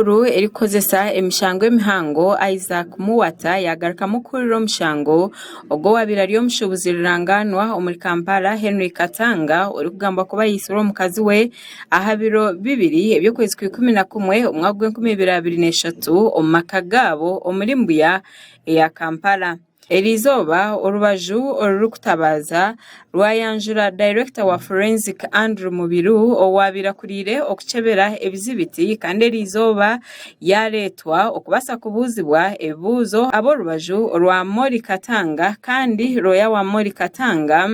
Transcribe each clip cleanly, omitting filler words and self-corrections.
Uru erikozesa emishango emihango Isaac Muwata yagaruka mukuriro mushango ogo wabirariyo mushubuzi ruranganwa omuri Kampala Henry Katanga uri kugamba kuba yisoro mukazi we ahabiro bibiri ebyokwezi kwa 11 umwaka wa 2023 omumaka gabo omuri Mbuya ya Kampala. Elizoba orubaju orukutabaza rwayanjura director wa forensic Andrew Mubiru owabira kurire okuchebera ebizibiti kandi Elizoba yaretwa okubasa kubuzibwa ebuzo abo rubaju rwa Mori Katanga kandi roya wa Mori Katanga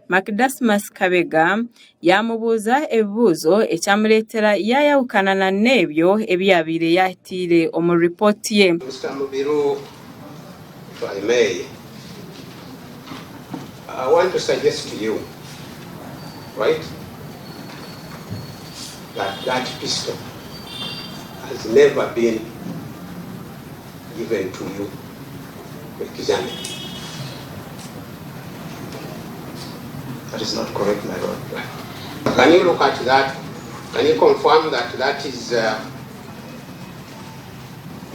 Makdasmas Kabega yamubuza ebuzo echamuletera yayawukana na nebyo ebyabire yatire omu report ye. Mr. Mubiru, if I may, I want to suggest to you, right, that pistol has never been given to you to examine. That is not correct, my lord. Can you look at that? Can you confirm that that is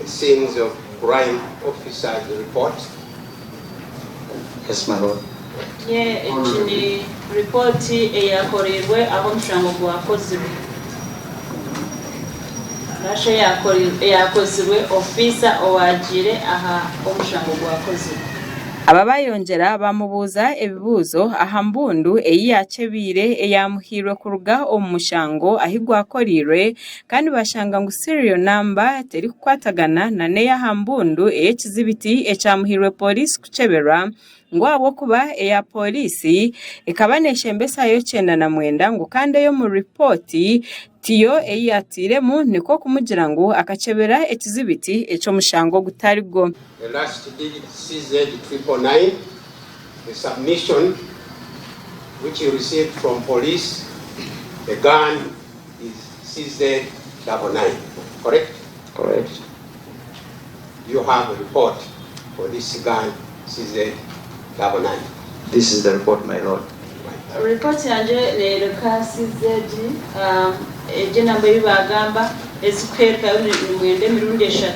scenes of crime officer's report? Yes, my lord. Yeah, ekini report eyakorebwe abo mushango gwakozwe. Rashe yakozwe officer owagire aha omushango gwakozwe. Aba bayongera bamubuza ebibuzo ahambundu eyachebire eyamuhirwe kuruga omushango ahigwa akorire kandi bashanga ngo serial number teri kukwatagana na neya hambundu ekizibiti echamuhirwe police kuchebera ngo abo kuba eya polisi ekabanesha mbesa yo 9 ngo kandi yo mu report tiyo eyatiremu niko kumugira ngo akachebera ekizibiti echo mushango gutarigo. The last digit CZ999, the submission which you received from police, the gun is CZ99, correct? Correct. You have a report for this gun CZ99. This is the report, my lord. Report yanje le CZ eje namba y'ibagamba ezikwereka mwende mirundi 3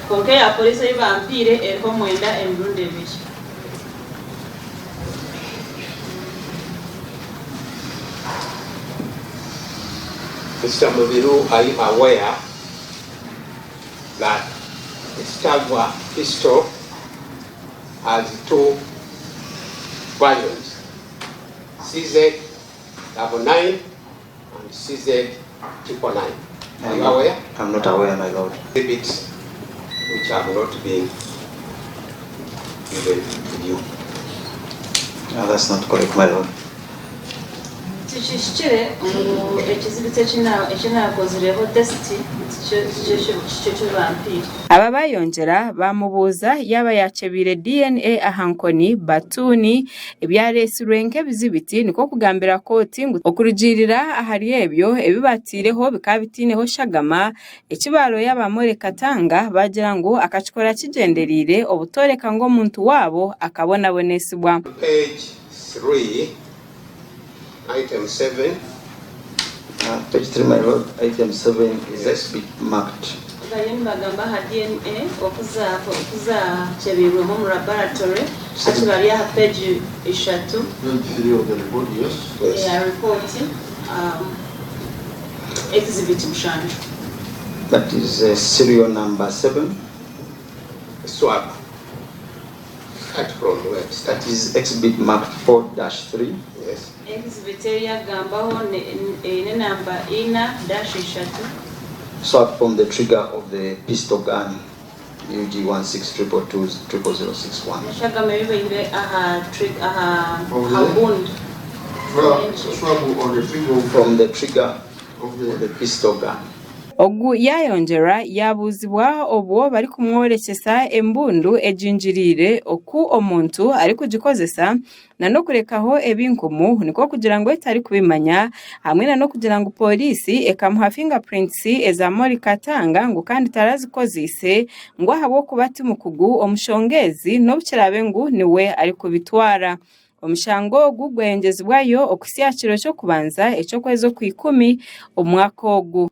konke ya polisi y'ibambire eriko mwenda emirundi 2. Mr. Mubiru, are you aware that the Stagwa pistol has 2 variants, CZ99 and CZ999? Are you aware? I'm not aware, my lord. Exhibits which have not been given to you. No, that's not correct, my lord. Tichishire ngo ekizibite ekina kozireho test cyo bampire. Aba bayongera bamubuza yaba yachebire DNA ahankoni batuni ebyaresurenke bizibiti niko kugambira koti ngo okurujirira ahari ebyo ebibatireho bikabitineho shagama ekibalo y'abamore Katanga bagira ngo akachikora kigenderire obutoreka ngo muntu wabo akabona bonesibwa. Page 3, item 7. Page 3, my lord. Item 7 is exhibit marked. Bagamba ha DNA okuza chebirwe mu laboratory atubali ha page 3. 3 of the report, yes. Yeah, report exhibit mushanju. That is serial number 7. Swap. Cut from where? That is exhibit marked 4-3. Yes. Exhibit ya gambaho ne number 4-3. Swap from the trigger of the pistol gun UG 16220061. Shagama yibe aha trigger aha bond. From the trigger of the pistol gun. Ogu yayongera yabuzibwa obwo bari kumworekesa embundu ejinjirire oku omuntu ari kugikozesa na no kurekaho ebinkumu niko kugira ngo itari kubimanya hamwe no kugira ngo polisi ekamuha fingerprints eza Mori Katanga ngo kandi tarazikozise ngo habo kubati mukugu omushongezi no bukirabe ngo niwe ari kubitwara. Omushango gugwengezibwayo okusyakiro cyo kubanza echo kwezo ku 10 omwaka ogu.